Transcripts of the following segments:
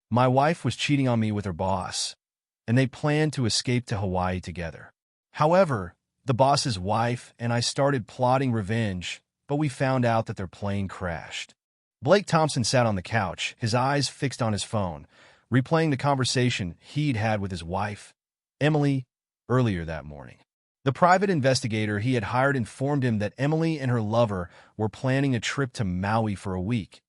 My wife was cheating on me with her boss, and they planned to escape to Hawaii together. However, the boss's wife and I started plotting revenge, but we found out that their plane crashed. Blake Thompson sat on the couch, his eyes fixed on his phone, replaying the conversation he'd had with his wife, Emily, earlier that morning. The private investigator he had hired informed him that Emily and her lover were planning a trip to Maui for a week,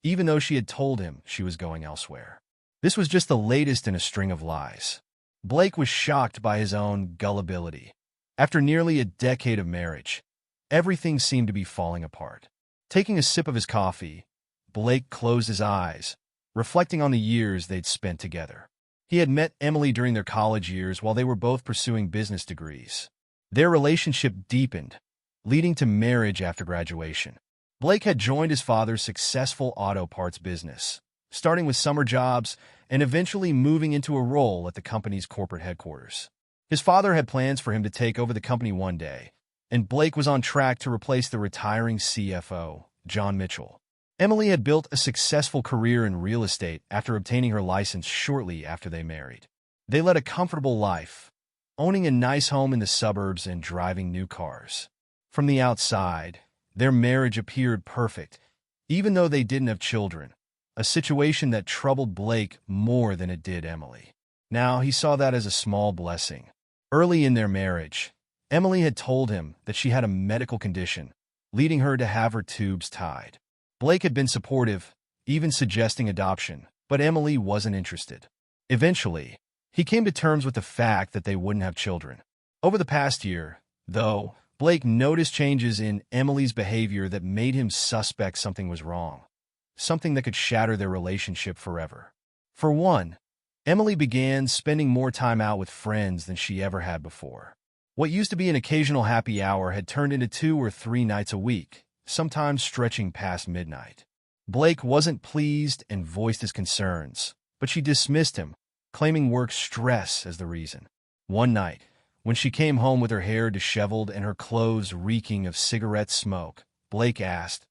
even though she had told him she was going elsewhere. This was just the latest in a string of lies. Blake was shocked by his own gullibility. After nearly a decade of marriage, everything seemed to be falling apart. Taking a sip of his coffee, Blake closed his eyes, reflecting on the years they'd spent together. He had met Emily during their college years while they were both pursuing business degrees. Their relationship deepened, leading to marriage after graduation. Blake had joined his father's successful auto parts business, starting with summer jobs and eventually moving into a role at the company's corporate headquarters. His father had plans for him to take over the company one day, and Blake was on track to replace the retiring CFO, John Mitchell. Emily had built a successful career in real estate after obtaining her license shortly after they married. They led a comfortable life, owning a nice home in the suburbs and driving new cars. From the outside, their marriage appeared perfect, even though they didn't have children, a situation that troubled Blake more than it did Emily. Now, he saw that as a small blessing. Early in their marriage, Emily had told him that she had a medical condition, leading her to have her tubes tied. Blake had been supportive, even suggesting adoption, but Emily wasn't interested. Eventually, he came to terms with the fact that they wouldn't have children. Over the past year, though, Blake noticed changes in Emily's behavior that made him suspect something was wrong, something that could shatter their relationship forever. For one, Emily began spending more time out with friends than she ever had before. What used to be an occasional happy hour had turned into 2 or 3 nights a week, sometimes stretching past midnight. Blake wasn't pleased and voiced his concerns, but she dismissed him, claiming work stress as the reason. One night, when she came home with her hair disheveled and her clothes reeking of cigarette smoke, Blake asked,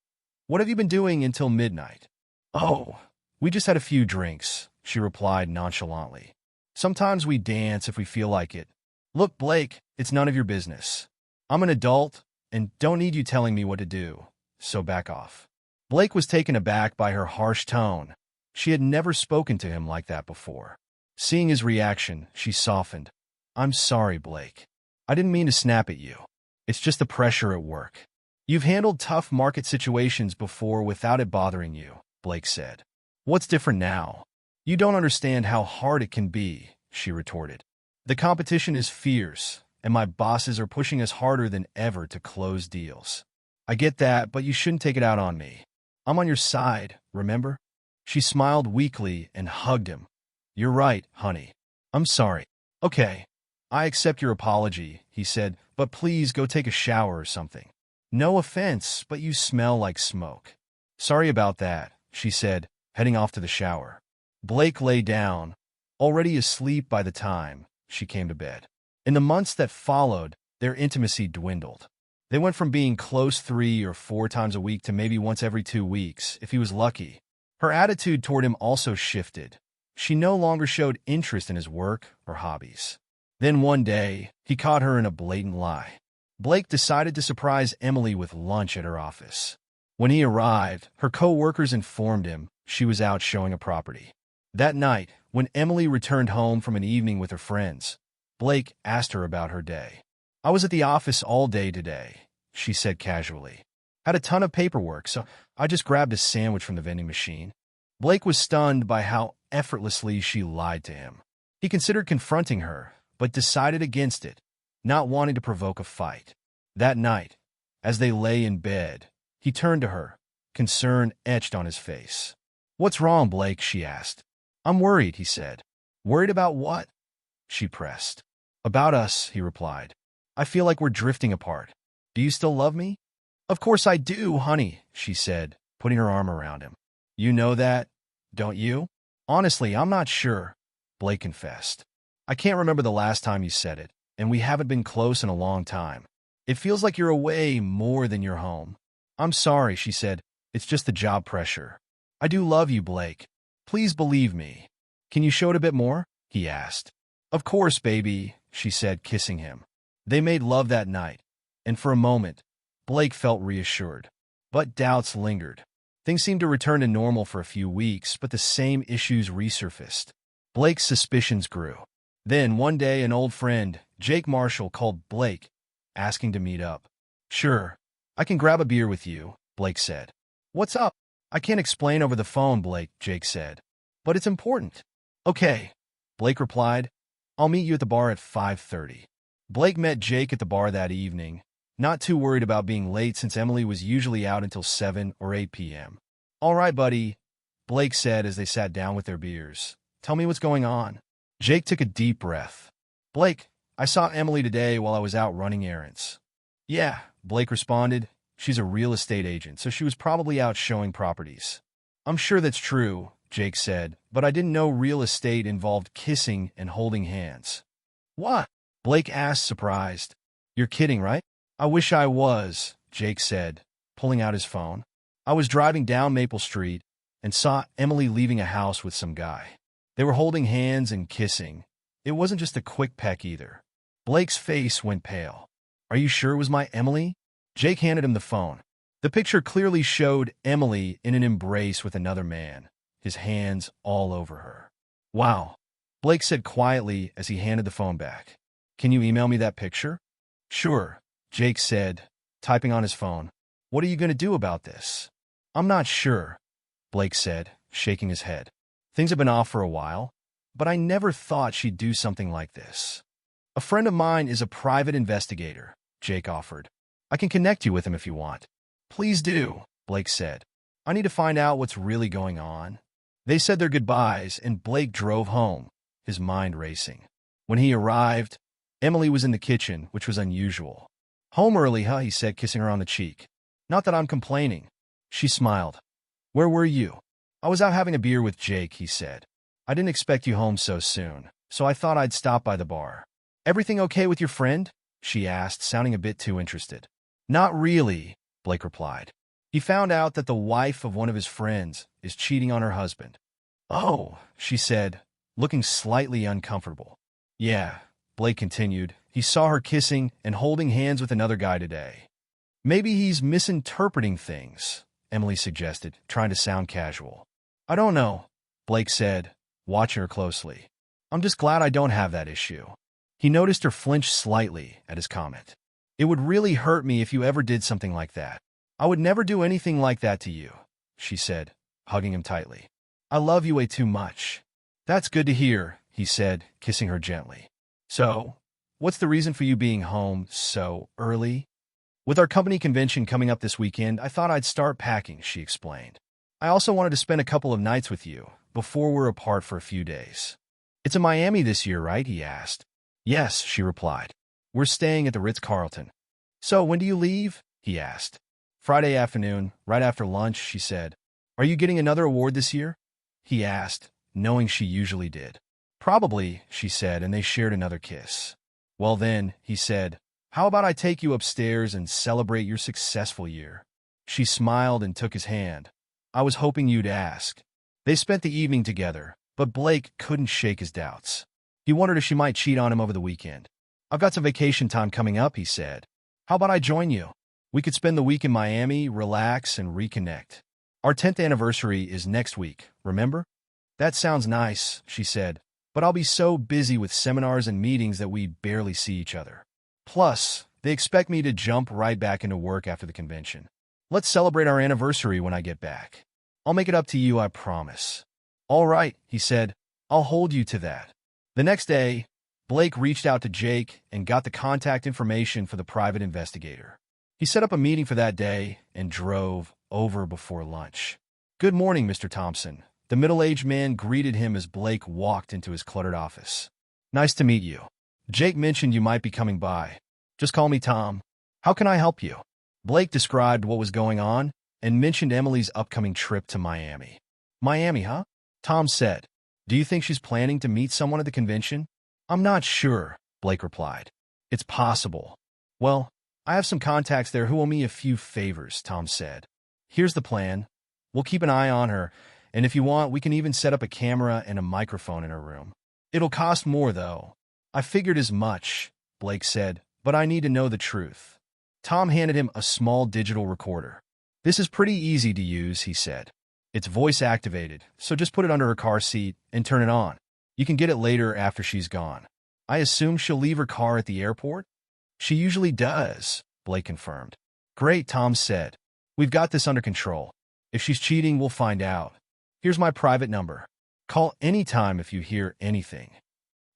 "What have you been doing until midnight?" "Oh, we just had a few drinks," she replied nonchalantly. "Sometimes we dance if we feel like it." "Look, Blake, it's none of your business. I'm an adult and don't need you telling me what to do, so back off." Blake was taken aback by her harsh tone. She had never spoken to him like that before. Seeing his reaction, she softened. "I'm sorry, Blake. I didn't mean to snap at you. It's just the pressure at work." "You've handled tough market situations before without it bothering you," Blake said. "What's different now?" "You don't understand how hard it can be," she retorted. "The competition is fierce, and my bosses are pushing us harder than ever to close deals. I get that, but you shouldn't take it out on me. I'm on your side, remember?" She smiled weakly and hugged him. "You're right, honey. I'm sorry." "Okay, I accept your apology," he said, "but please go take a shower or something." "No offense, but you smell like smoke." "Sorry about that," she said, heading off to the shower. Blake lay down, already asleep by the time she came to bed. In the months that followed, their intimacy dwindled. They went from being close 3 or 4 times a week to maybe once every 2 weeks, if he was lucky. Her attitude toward him also shifted. She no longer showed interest in his work or hobbies. Then one day, he caught her in a blatant lie. Blake decided to surprise Emily with lunch at her office. When he arrived, her co-workers informed him she was out showing a property. That night, when Emily returned home from an evening with her friends, Blake asked her about her day. "I was at the office all day today," she said casually. "Had a ton of paperwork, so I just grabbed a sandwich from the vending machine." Blake was stunned by how effortlessly she lied to him. He considered confronting her, but decided against it, not wanting to provoke a fight. That night, as they lay in bed, he turned to her, concern etched on his face. "What's wrong, Blake?" she asked. "I'm worried," he said. "Worried about what?" she pressed. "About us," he replied. "I feel like we're drifting apart. Do you still love me?" "Of course I do, honey," she said, putting her arm around him. "You know that, don't you?" "Honestly, I'm not sure," Blake confessed. "I can't remember the last time you said it, and we haven't been close in a long time. It feels like you're away more than you're home." "I'm sorry," she said. "It's just the job pressure." "I do love you, Blake. Please believe me." Can you show it a bit more? He asked. Of course, baby, she said, kissing him. They made love that night, and for a moment, Blake felt reassured. But doubts lingered. Things seemed to return to normal for a few weeks, but the same issues resurfaced. Blake's suspicions grew. Then, one day, an old friend, Jake Marshall, called Blake, asking to meet up. Sure, I can grab a beer with you, Blake said. What's up? I can't explain over the phone, Jake said. But it's important. Okay, Blake replied. I'll meet you at the bar at 5:30. Blake met Jake at the bar that evening, not too worried about being late since Emily was usually out until 7 or 8 p.m. All right, buddy, Blake said as they sat down with their beers. Tell me what's going on. Jake took a deep breath. Blake, I saw Emily today while I was out running errands. Yeah, Blake responded. She's a real estate agent, so she was probably out showing properties. I'm sure that's true, Jake said, but I didn't know real estate involved kissing and holding hands. What? Blake asked, surprised. You're kidding, right? I wish I was, Jake said, pulling out his phone. I was driving down Maple Street and saw Emily leaving a house with some guy. They were holding hands and kissing. It wasn't just a quick peck either. Blake's face went pale. Are you sure it was my Emily? Jake handed him the phone. The picture clearly showed Emily in an embrace with another man, his hands all over her. Wow, Blake said quietly as he handed the phone back. Can you email me that picture? Sure, Jake said, typing on his phone. What are you going to do about this? I'm not sure, Blake said, shaking his head. Things have been off for a while, but I never thought she'd do something like this. A friend of mine is a private investigator, Jake offered. I can connect you with him if you want. Please do, Blake said. I need to find out what's really going on. They said their goodbyes, and Blake drove home, his mind racing. When he arrived, Emily was in the kitchen, which was unusual. Home early, huh? He said, kissing her on the cheek. Not that I'm complaining. She smiled. Where were you? I was out having a beer with Jake, he said. I didn't expect you home so soon, so I thought I'd stop by the bar. Everything okay with your friend? She asked, sounding a bit too interested. Not really, Blake replied. He found out that the wife of one of his friends is cheating on her husband. Oh, she said, looking slightly uncomfortable. Yeah, Blake continued. He saw her kissing and holding hands with another guy today. Maybe he's misinterpreting things, Emily suggested, trying to sound casual. I don't know, Blake said, watching her closely. I'm just glad I don't have that issue. He noticed her flinch slightly at his comment. It would really hurt me if you ever did something like that. I would never do anything like that to you, she said, hugging him tightly. I love you way too much. That's good to hear, he said, kissing her gently. So, what's the reason for you being home so early? With our company convention coming up this weekend, I thought I'd start packing, she explained. I also wanted to spend a couple of nights with you before we're apart for a few days. It's in Miami this year, right? He asked. Yes, she replied. We're staying at the Ritz-Carlton. So, when do you leave? He asked. Friday afternoon, right after lunch, she said. Are you getting another award this year? He asked, knowing she usually did. Probably, she said, and they shared another kiss. Well then, he said, how about I take you upstairs and celebrate your successful year? She smiled and took his hand. I was hoping you'd ask. They spent the evening together, but Blake couldn't shake his doubts. He wondered if she might cheat on him over the weekend. I've got some vacation time coming up, he said. How about I join you? We could spend the week in Miami, relax, and reconnect. Our 10th anniversary is next week, remember? That sounds nice, she said, but I'll be so busy with seminars and meetings that we barely see each other. Plus, they expect me to jump right back into work after the convention. Let's celebrate our anniversary when I get back. I'll make it up to you, I promise. All right, he said. I'll hold you to that. The next day, Blake reached out to Jake and got the contact information for the private investigator. He set up a meeting for that day and drove over before lunch. Good morning, Mr. Thompson. The middle-aged man greeted him as Blake walked into his cluttered office. Nice to meet you. Jake mentioned you might be coming by. Just call me Tom. How can I help you? Blake described what was going on and mentioned Emily's upcoming trip to Miami. Miami, huh? Tom said. Do you think she's planning to meet someone at the convention? I'm not sure, Blake replied. It's possible. Well, I have some contacts there who owe me a few favors, Tom said. Here's the plan. We'll keep an eye on her, And if you want, we can even set up a camera and a microphone in her room. It'll cost more, though. I figured as much, Blake said, but I need to know the truth. Tom handed him a small digital recorder. This is pretty easy to use, he said. It's voice-activated, so just put it under her car seat and turn it on. You can get it later after she's gone. I assume she'll leave her car at the airport? She usually does, Blake confirmed. Great, Tom said. We've got this under control. If she's cheating, we'll find out. Here's my private number. Call anytime if you hear anything.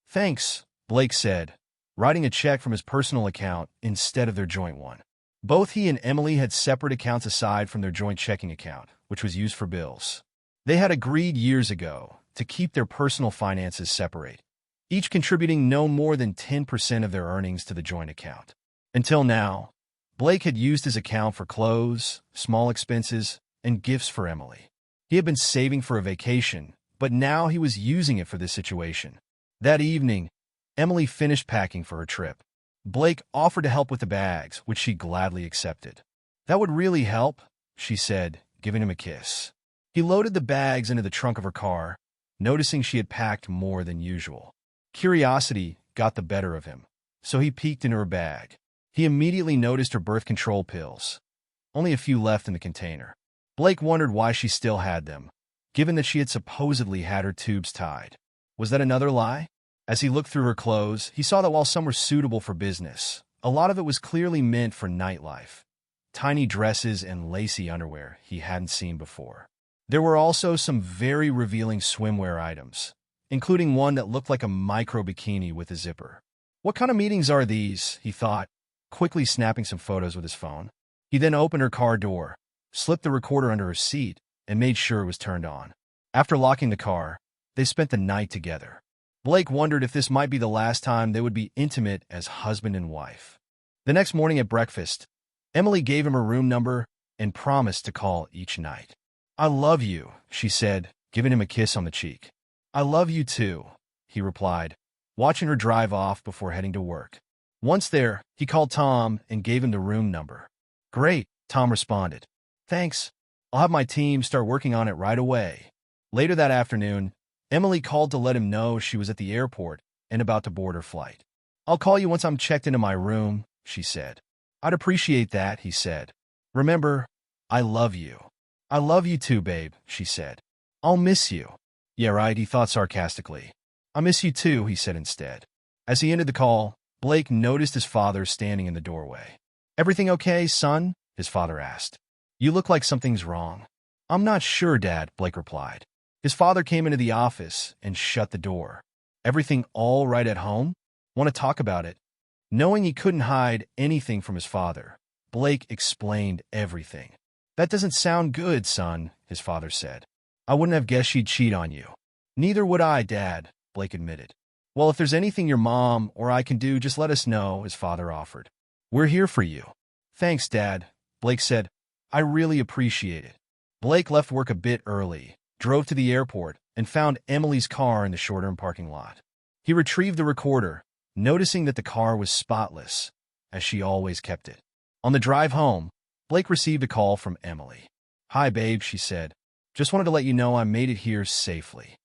Thanks, Blake said, writing a check from his personal account instead of their joint one. Both he and Emily had separate accounts aside from their joint checking account, which was used for bills. They had agreed years ago to keep their personal finances separate, each contributing no more than 10% of their earnings to the joint account. Until now, Blake had used his account for clothes, small expenses, and gifts for Emily. He had been saving for a vacation, but now he was using it for this situation. That evening, Emily finished packing for her trip. Blake offered to help with the bags, which she gladly accepted. That would really help, she said, giving him a kiss. He loaded the bags into the trunk of her car, noticing she had packed more than usual. Curiosity got the better of him, so he peeked into her bag. He immediately noticed her birth control pills. Only a few left in the container. Blake wondered why she still had them, given that she had supposedly had her tubes tied. Was that another lie? As he looked through her clothes, he saw that while some were suitable for business, a lot of it was clearly meant for nightlife. Tiny dresses and lacy underwear he hadn't seen before. There were also some very revealing swimwear items, including one that looked like a micro bikini with a zipper. What kind of meetings are these? He thought, quickly snapping some photos with his phone. He then opened her car door, slipped the recorder under her seat, and made sure it was turned on. After locking the car, they spent the night together. Blake wondered if this might be the last time they would be intimate as husband and wife. The next morning at breakfast, Emily gave him her room number and promised to call each night. I love you, she said, giving him a kiss on the cheek. I love you too, he replied, watching her drive off before heading to work. Once there, he called Tom and gave him the room number. Great, Tom responded. Thanks. I'll have my team start working on it right away. Later that afternoon, Emily called to let him know she was at the airport and about to board her flight. I'll call you once I'm checked into my room, she said. I'd appreciate that, he said. Remember, I love you. I love you too, babe, she said. I'll miss you. Yeah, right, he thought sarcastically. I miss you too, he said instead. As he ended the call, Blake noticed his father standing in the doorway. Everything okay, son? His father asked. You look like something's wrong. I'm not sure, Dad, Blake replied. His father came into the office and shut the door. Everything all right at home? Want to talk about it? Knowing he couldn't hide anything from his father, Blake explained everything. That doesn't sound good, son, his father said. I wouldn't have guessed she'd cheat on you. Neither would I, Dad, Blake admitted. Well, if there's anything your mom or I can do, just let us know, his father offered. We're here for you. Thanks, Dad, Blake said. I really appreciate it. Blake left work a bit early, drove to the airport, and found Emily's car in the short-term parking lot. He retrieved the recorder, noticing that the car was spotless, as she always kept it. On the drive home, Blake received a call from Emily. Hi, babe, she said. Just wanted to let you know I made it here safely.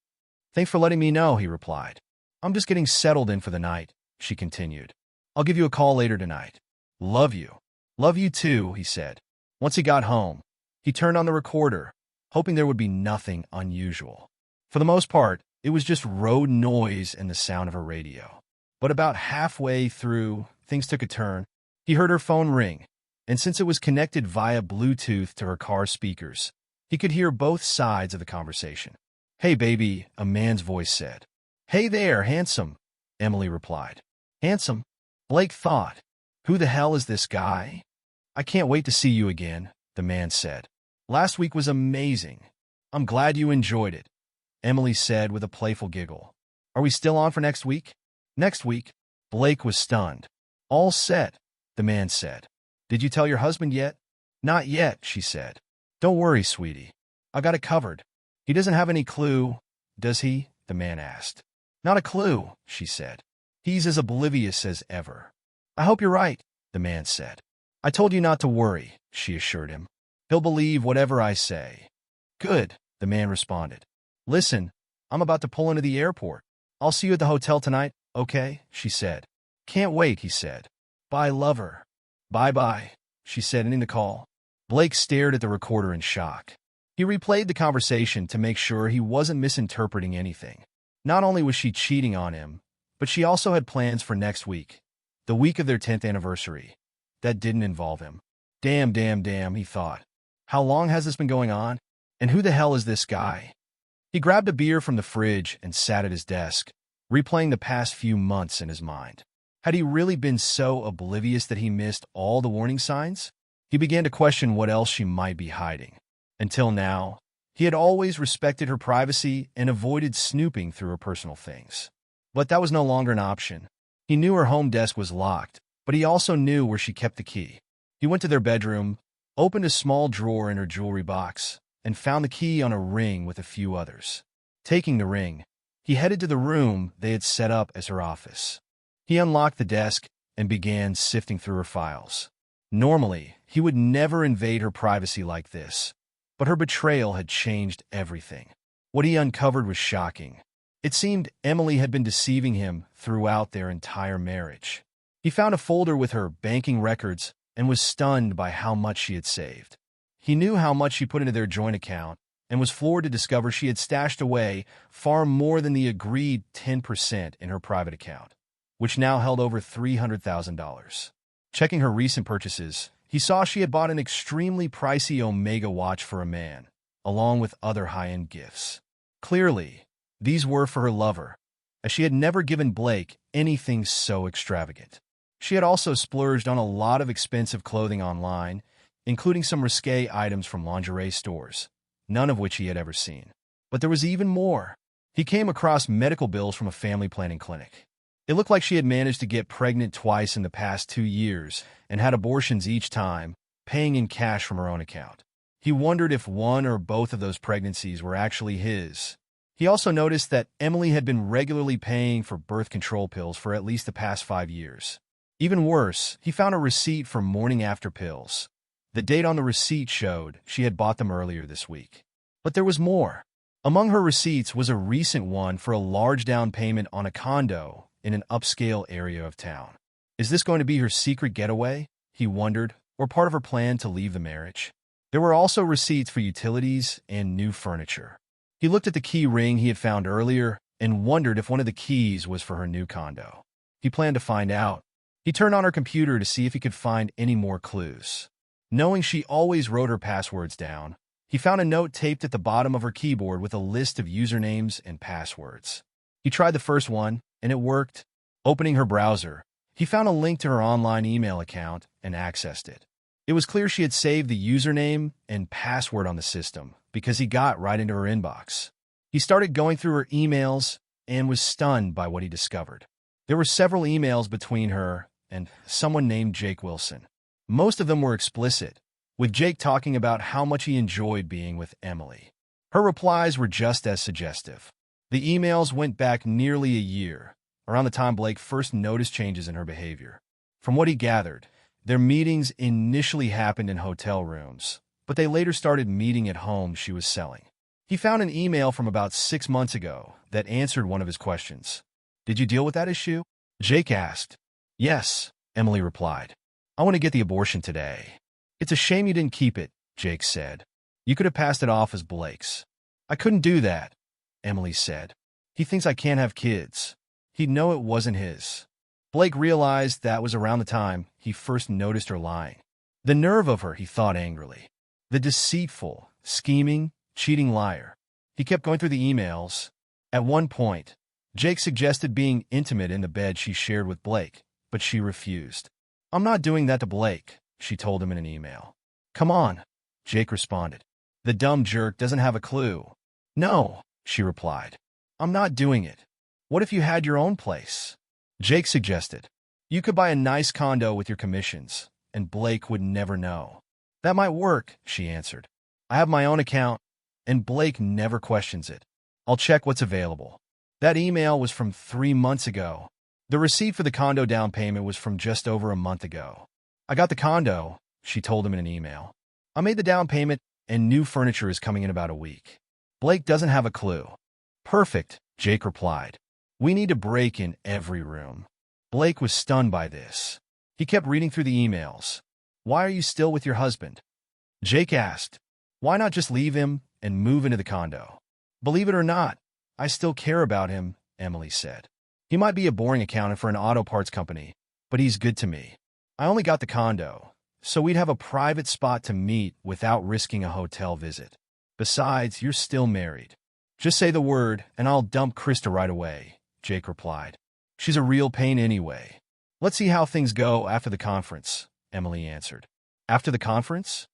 Thanks for letting me know, he replied. I'm just getting settled in for the night, she continued. I'll give you a call later tonight. Love you. Love you too, he said. Once he got home, he turned on the recorder, hoping there would be nothing unusual. For the most part, it was just road noise and the sound of her radio. But about halfway through, things took a turn. He heard her phone ring, and since it was connected via Bluetooth to her car speakers, he could hear both sides of the conversation. Hey, baby, a man's voice said. Hey there, handsome, Emily replied. Handsome? Blake thought. Who the hell is this guy? I can't wait to see you again, the man said. Last week was amazing. I'm glad you enjoyed it, Emily said with a playful giggle. Are we still on for next week? Next week? Blake was stunned. All set, the man said. Did you tell your husband yet? Not yet, she said. Don't worry, sweetie. I got it covered. He doesn't have any clue, does he? The man asked. Not a clue, she said. He's as oblivious as ever. I hope you're right, the man said. I told you not to worry, she assured him. He'll believe whatever I say. Good, the man responded. Listen, I'm about to pull into the airport. I'll see you at the hotel tonight, okay? She said. Can't wait, he said. Bye, lover. Bye-bye, she said, ending the call. Blake stared at the recorder in shock. He replayed the conversation to make sure he wasn't misinterpreting anything. Not only was she cheating on him, but she also had plans for next week, the week of their 10th anniversary. That didn't involve him. Damn, he thought. How long has this been going on? And who the hell is this guy? He grabbed a beer from the fridge and sat at his desk, replaying the past few months in his mind. Had he really been so oblivious that he missed all the warning signs? He began to question what else she might be hiding. Until now, he had always respected her privacy and avoided snooping through her personal things. But that was no longer an option. He knew her home desk was locked, but he also knew where she kept the key. He went to their bedroom, opened a small drawer in her jewelry box, and found the key on a ring with a few others. Taking the ring, he headed to the room they had set up as her office. He unlocked the desk and began sifting through her files. Normally, he would never invade her privacy like this, but her betrayal had changed everything. What he uncovered was shocking. It seemed Emily had been deceiving him throughout their entire marriage. He found a folder with her banking records and was stunned by how much she had saved. He knew how much she put into their joint account and was floored to discover she had stashed away far more than the agreed 10% in her private account, which now held over $300,000. Checking her recent purchases, he saw she had bought an extremely pricey Omega watch for a man, along with other high-end gifts. Clearly, these were for her lover, as she had never given Blake anything so extravagant. She had also splurged on a lot of expensive clothing online, including some risque items from lingerie stores, none of which he had ever seen. But there was even more. He came across medical bills from a family planning clinic. It looked like she had managed to get pregnant twice in the past 2 years and had abortions each time, paying in cash from her own account. He wondered if one or both of those pregnancies were actually his. He also noticed that Emily had been regularly paying for birth control pills for at least the past 5 years. Even worse, he found a receipt for morning after pills. The date on the receipt showed she had bought them earlier this week. But there was more. Among her receipts was a recent one for a large down payment on a condo in an upscale area of town. Is this going to be her secret getaway? He wondered, or part of her plan to leave the marriage? There were also receipts for utilities and new furniture. He looked at the key ring he had found earlier and wondered if one of the keys was for her new condo. He planned to find out. He turned on her computer to see if he could find any more clues. Knowing she always wrote her passwords down, he found a note taped at the bottom of her keyboard with a list of usernames and passwords. He tried the first one, and it worked. Opening her browser, he found a link to her online email account and accessed it. It was clear she had saved the username and password on the system because he got right into her inbox. He started going through her emails and was stunned by what he discovered. There were several emails between her and someone named Jake Wilson. Most of them were explicit, with Jake talking about how much he enjoyed being with Emily. Her replies were just as suggestive. The emails went back nearly a year, around the time Blake first noticed changes in her behavior. From what he gathered, their meetings initially happened in hotel rooms, but they later started meeting at homes she was selling. He found an email from about 6 months ago that answered one of his questions. Did you deal with that issue? Jake asked. Yes, Emily replied. I want to get the abortion today. It's a shame you didn't keep it, Jake said. You could have passed it off as Blake's. I couldn't do that, Emily said. He thinks I can't have kids. He'd know it wasn't his. Blake realized that was around the time he first noticed her lying. The nerve of her, he thought angrily. The deceitful, scheming, cheating liar. He kept going through the emails. At one point, Jake suggested being intimate in the bed she shared with Blake, but she refused. I'm not doing that to Blake, she told him in an email. Come on, Jake responded. The dumb jerk doesn't have a clue. No, she replied. I'm not doing it. What if you had your own place? Jake suggested. You could buy a nice condo with your commissions, and Blake would never know. That might work, she answered. I have my own account, and Blake never questions it. I'll check what's available. That email was from 3 months ago. The receipt for the condo down payment was from just over a month ago. I got the condo, she told him in an email. I made the down payment, and new furniture is coming in about a week. Blake doesn't have a clue. Perfect, Jake replied. We need to break in every room. Blake was stunned by this. He kept reading through the emails. Why are you still with your husband? Jake asked. Why not just leave him and move into the condo? Believe it or not, I still care about him, Emily said. He might be a boring accountant for an auto parts company, but he's good to me. I only got the condo, so we'd have a private spot to meet without risking a hotel visit. Besides, you're still married. Just say the word, and I'll dump Krista right away, Jake replied. She's a real pain anyway. Let's see how things go after the conference, Emily answered. After the conference?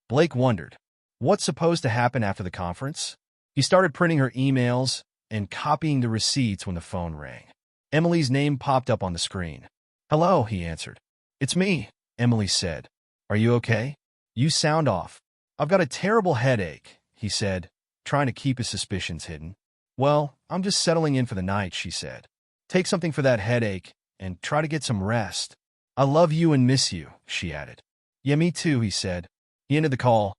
Blake wondered. What's supposed to happen after the conference? He started printing her emails and copying the receipts when the phone rang. Emily's name popped up on the screen. Hello, he answered. It's me, Emily said. Are you okay? You sound off. I've got a terrible headache, he said, trying to keep his suspicions hidden. Well, I'm just settling in for the night, she said. Take something for that headache and try to get some rest. I love you and miss you, she added. Yeah, me too, he said. He ended the call,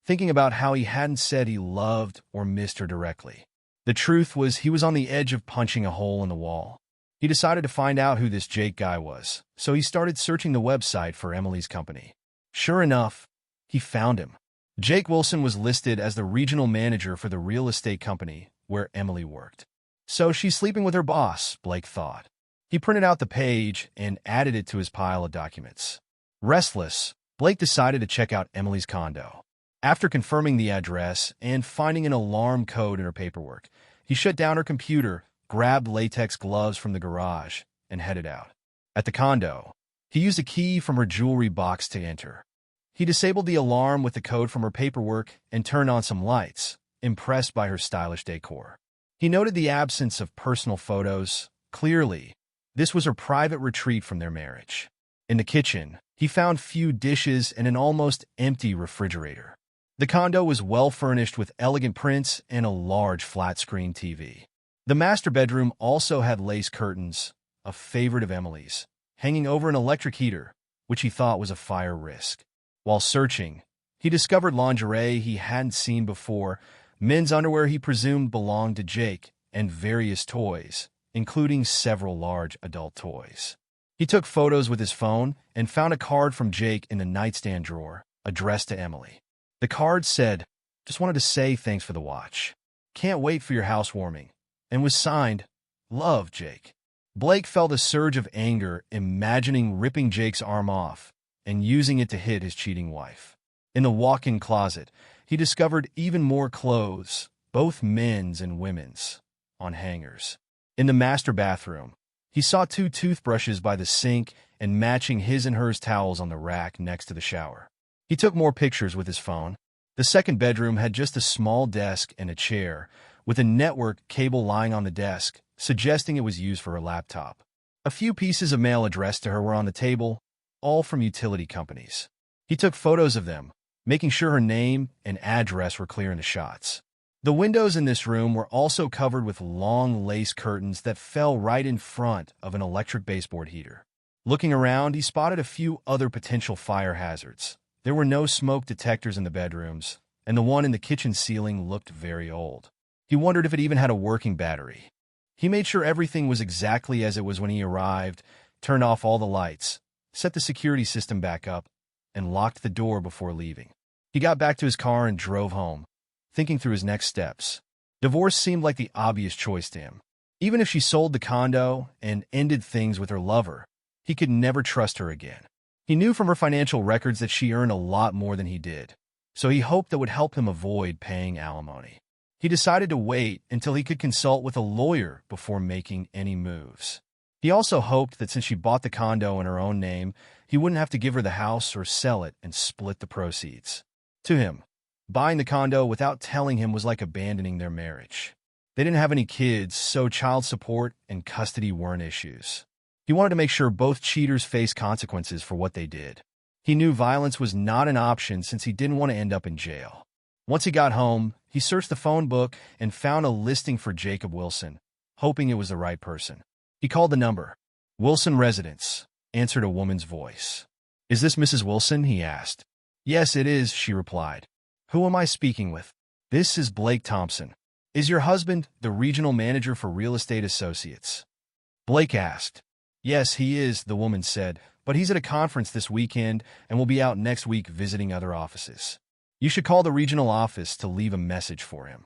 thinking about how he hadn't said he loved or missed her directly. The truth was he was on the edge of punching a hole in the wall. He decided to find out who this Jake guy was, so he started searching the website for Emily's company. Sure enough, he found him. Jake Wilson was listed as the regional manager for the real estate company where Emily worked. So she's sleeping with her boss, Blake thought. He printed out the page and added it to his pile of documents. Restless, Blake decided to check out Emily's condo. After confirming the address and finding an alarm code in her paperwork, he shut down her computer, grabbed latex gloves from the garage, and headed out. At the condo, he used a key from her jewelry box to enter. He disabled the alarm with the code from her paperwork and turned on some lights, impressed by her stylish decor. He noted the absence of personal photos. Clearly, this was her private retreat from their marriage. In the kitchen, he found few dishes and an almost empty refrigerator. The condo was well furnished with elegant prints and a large flat-screen TV. The master bedroom also had lace curtains, a favorite of Emily's, hanging over an electric heater, which he thought was a fire risk. While searching, he discovered lingerie he hadn't seen before, men's underwear he presumed belonged to Jake, and various toys, including several large adult toys. He took photos with his phone and found a card from Jake in the nightstand drawer, addressed to Emily. The card said, "Just wanted to say thanks for the watch. Can't wait for your housewarming," and was signed, "Love, Jake." Blake felt a surge of anger imagining ripping Jake's arm off and using it to hit his cheating wife. In the walk-in closet, he discovered even more clothes, both men's and women's, on hangers. In the master bathroom, he saw 2 toothbrushes by the sink and matching his and hers towels on the rack next to the shower. He took more pictures with his phone. The second bedroom had just a small desk and a chair, with a network cable lying on the desk, suggesting it was used for her laptop. A few pieces of mail addressed to her were on the table, all from utility companies. He took photos of them, making sure her name and address were clear in the shots. The windows in this room were also covered with long lace curtains that fell right in front of an electric baseboard heater. Looking around, he spotted a few other potential fire hazards. There were no smoke detectors in the bedrooms, and the one in the kitchen ceiling looked very old. He wondered if it even had a working battery. He made sure everything was exactly as it was when he arrived, turned off all the lights, set the security system back up, and locked the door before leaving. He got back to his car and drove home, thinking through his next steps. Divorce seemed like the obvious choice to him. Even if she sold the condo and ended things with her lover, he could never trust her again. He knew from her financial records that she earned a lot more than he did, so he hoped that would help him avoid paying alimony. He decided to wait until he could consult with a lawyer before making any moves. He also hoped that since she bought the condo in her own name, he wouldn't have to give her the house or sell it and split the proceeds. To him, buying the condo without telling him was like abandoning their marriage. They didn't have any kids, so child support and custody weren't issues. He wanted to make sure both cheaters faced consequences for what they did. He knew violence was not an option since he didn't want to end up in jail. Once he got home, he searched the phone book and found a listing for Jacob Wilson, hoping it was the right person. He called the number. "Wilson Residence," answered a woman's voice. "Is this Mrs. Wilson?" he asked. "Yes, it is," she replied. "Who am I speaking with?" "This is Blake Thompson." Is your husband the regional manager for real estate associates? Blake asked. Yes, he is, the woman said, but he's at a conference this weekend and will be out next week visiting other offices. You should call the regional office to leave a message for him.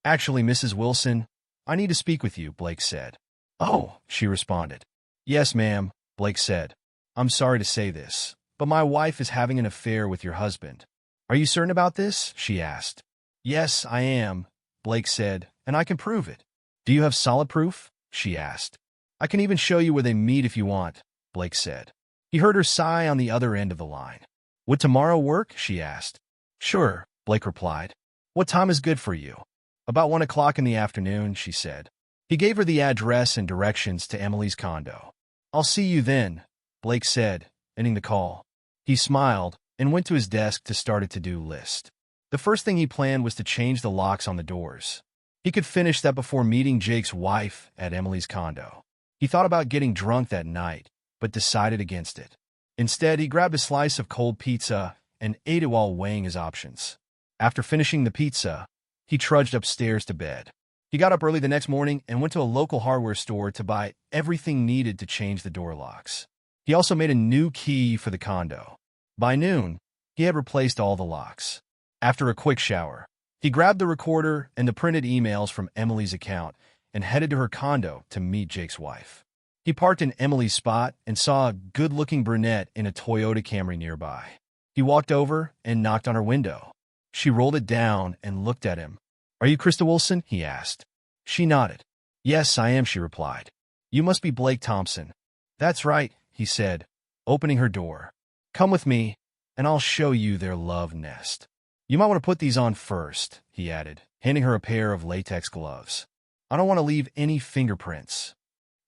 Actually, Mrs. Wilson, I need to speak with you, Blake said. Oh, she responded. Yes, ma'am, Blake said. I'm sorry to say this, but my wife is having an affair with your husband. Are you certain about this? She asked. Yes, I am, Blake said, and I can prove it. Do you have solid proof? She asked. I can even show you where they meet if you want, Blake said. He heard her sigh on the other end of the line. Would tomorrow work? She asked. Sure, Blake replied. What time is good for you? About 1 o'clock in the afternoon, she said. He gave her the address and directions to Emily's condo. I'll see you then, Blake said, ending the call. He smiled and went to his desk to start a to-do list. The first thing he planned was to change the locks on the doors. He could finish that before meeting Jake's wife at Emily's condo. He thought about getting drunk that night, but decided against it. Instead, he grabbed a slice of cold pizza and ate it while weighing his options. After finishing the pizza, he trudged upstairs to bed. He got up early the next morning and went to a local hardware store to buy everything needed to change the door locks. He also made a new key for the condo. By noon, he had replaced all the locks. After a quick shower, he grabbed the recorder and the printed emails from Emily's account and headed to her condo to meet Jake's wife. He parked in Emily's spot and saw a good-looking brunette in a Toyota Camry nearby. He walked over and knocked on her window. She rolled it down and looked at him. Are you Krista Wilson? He asked. She nodded. Yes, I am, she replied. You must be Blake Thompson. That's right, he said, opening her door. Come with me, and I'll show you their love nest. You might want to put these on first, he added, handing her a pair of latex gloves. I don't want to leave any fingerprints.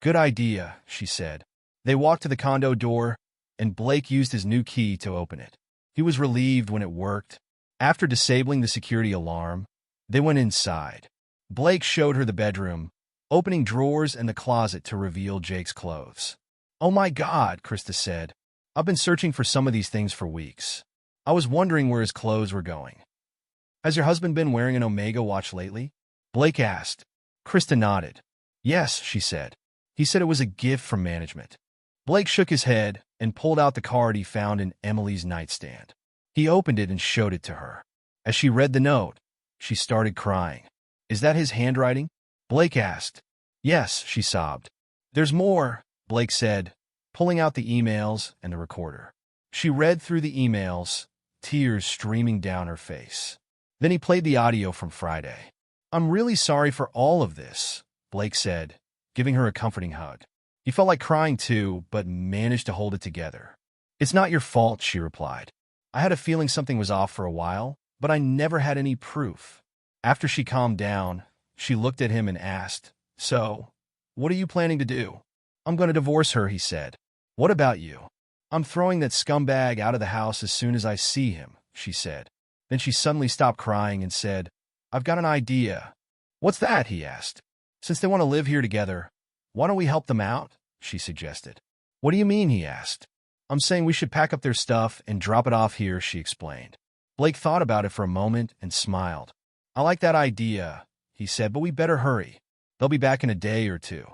Good idea, she said. They walked to the condo door, and Blake used his new key to open it. He was relieved when it worked. After disabling the security alarm, they went inside. Blake showed her the bedroom, opening drawers and the closet to reveal Jake's clothes. Oh my God, Krista said. I've been searching for some of these things for weeks. I was wondering where his clothes were going. Has your husband been wearing an Omega watch lately? Blake asked. Krista nodded. Yes, she said. He said it was a gift from management. Blake shook his head and pulled out the card he found in Emily's nightstand. He opened it and showed it to her. As she read the note, she started crying. Is that his handwriting? Blake asked. Yes, she sobbed. There's more, Blake said, pulling out the emails and the recorder. She read through the emails, tears streaming down her face. Then he played the audio from Friday. I'm really sorry for all of this, Blake said, giving her a comforting hug. He felt like crying too, but managed to hold it together. It's not your fault, she replied. I had a feeling something was off for a while, but I never had any proof. After she calmed down, she looked at him and asked, So, what are you planning to do? I'm going to divorce her, he said. What about you? I'm throwing that scumbag out of the house as soon as I see him, she said. Then she suddenly stopped crying and said, I've got an idea. What's that? He asked. Since they want to live here together, why don't we help them out? She suggested. What do you mean? He asked. I'm saying we should pack up their stuff and drop it off here, she explained. Blake thought about it for a moment and smiled. I like that idea, he said, but we better hurry. They'll be back in a day or two.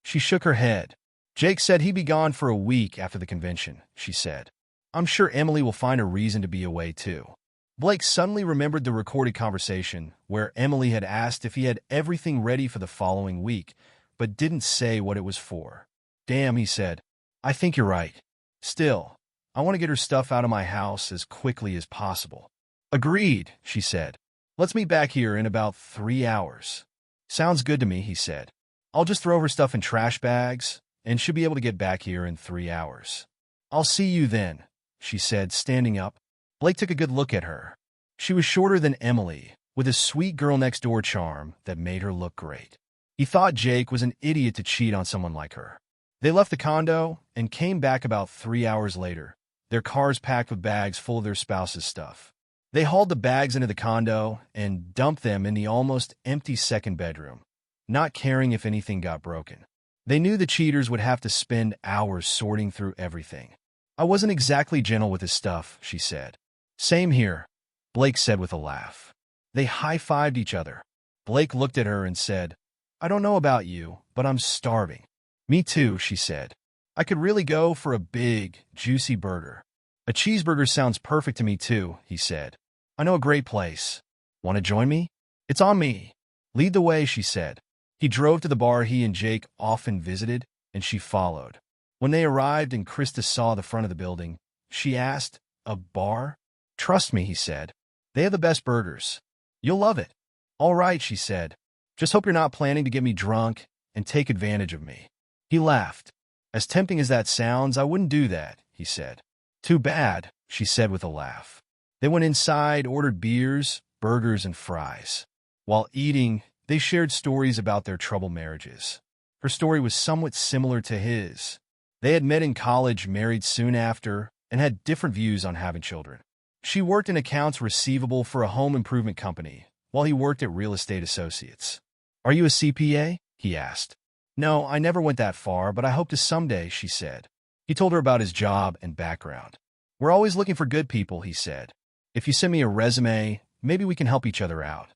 She shook her head. Jake said he'd be gone for a week after the convention, she said. I'm sure Emily will find a reason to be away too. Blake suddenly remembered the recorded conversation where Emily had asked if he had everything ready for the following week, but didn't say what it was for. Damn, he said. I think you're right. Still, I want to get her stuff out of my house as quickly as possible. Agreed, she said. Let's meet back here in about 3 hours. Sounds good to me, he said. I'll just throw her stuff in trash bags and she'll be able to get back here in 3 hours. I'll see you then, she said, standing up. Blake took a good look at her. She was shorter than Emily, with a sweet girl-next-door charm that made her look great. He thought Jake was an idiot to cheat on someone like her. They left the condo and came back about 3 hours later, their cars packed with bags full of their spouse's stuff. They hauled the bags into the condo and dumped them in the almost empty second bedroom, not caring if anything got broken. They knew the cheaters would have to spend hours sorting through everything. I wasn't exactly gentle with his stuff, she said. Same here, Blake said with a laugh. They high-fived each other. Blake looked at her and said, I don't know about you, but I'm starving. Me too, she said. I could really go for a big, juicy burger. A cheeseburger sounds perfect to me too, he said. I know a great place. Want to join me? It's on me. Lead the way, she said. He drove to the bar he and Jake often visited, and she followed. When they arrived and Krista saw the front of the building, she asked, A bar? Trust me, he said. They have the best burgers. You'll love it. All right, she said. Just hope you're not planning to get me drunk and take advantage of me. He laughed. As tempting as that sounds, I wouldn't do that, he said. Too bad, she said with a laugh. They went inside, ordered beers, burgers, and fries. While eating, they shared stories about their troubled marriages. Her story was somewhat similar to his. They had met in college, married soon after, and had different views on having children. She worked in accounts receivable for a home improvement company, while he worked at Real Estate Associates. Are you a CPA? He asked. No, I never went that far, but I hope to someday, she said. He told her about his job and background. We're always looking for good people, he said. If you send me a resume, maybe we can help each other out.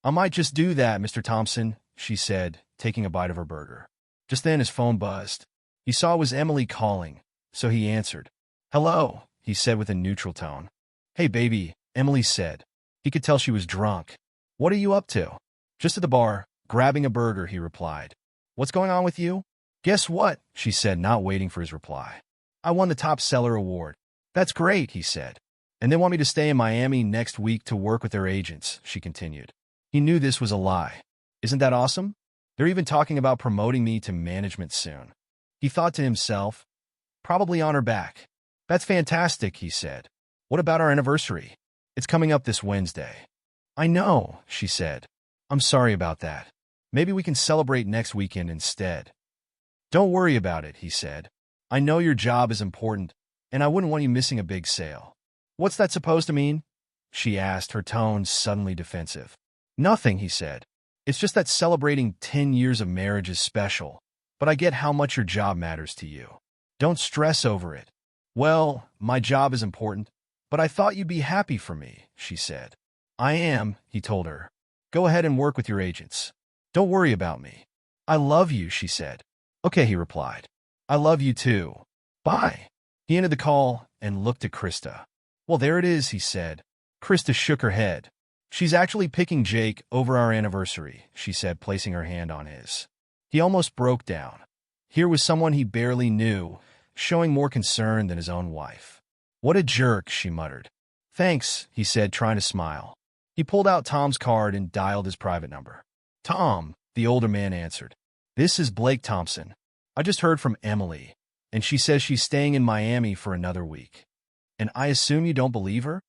I might just do that, Mr. Thompson, she said, taking a bite of her burger. Just then his phone buzzed. He saw it was Emily calling, so he answered. Hello, he said with a neutral tone. Hey, baby, Emily said. He could tell she was drunk. What are you up to? Just at the bar, grabbing a burger, he replied. What's going on with you? Guess what? She said, not waiting for his reply. I won the top seller award. That's great, he said. And they want me to stay in Miami next week to work with their agents, she continued. He knew this was a lie. Isn't that awesome? They're even talking about promoting me to management soon. He thought to himself, probably on her back. That's fantastic, he said. What about our anniversary? It's coming up this Wednesday. I know, she said. I'm sorry about that. Maybe we can celebrate next weekend instead. Don't worry about it, he said. I know your job is important, and I wouldn't want you missing a big sale. What's that supposed to mean? She asked, her tone suddenly defensive. Nothing, he said. It's just that celebrating 10 years of marriage is special, but I get how much your job matters to you. Don't stress over it. Well, my job is important, but I thought you'd be happy for me, she said. I am, he told her. Go ahead and work with your agents. Don't worry about me. I love you, she said. Okay, he replied. I love you too. Bye. He ended the call and looked at Krista. Well, there it is, he said. Krista shook her head. She's actually picking Jake over our anniversary, she said, placing her hand on his. He almost broke down. Here was someone he barely knew, showing more concern than his own wife. What a jerk, she muttered. Thanks, he said, trying to smile. He pulled out Tom's card and dialed his private number. Tom, the older man answered. This is Blake Thompson. I just heard from Emily, and she says she's staying in Miami for another week. And I assume you don't believe her?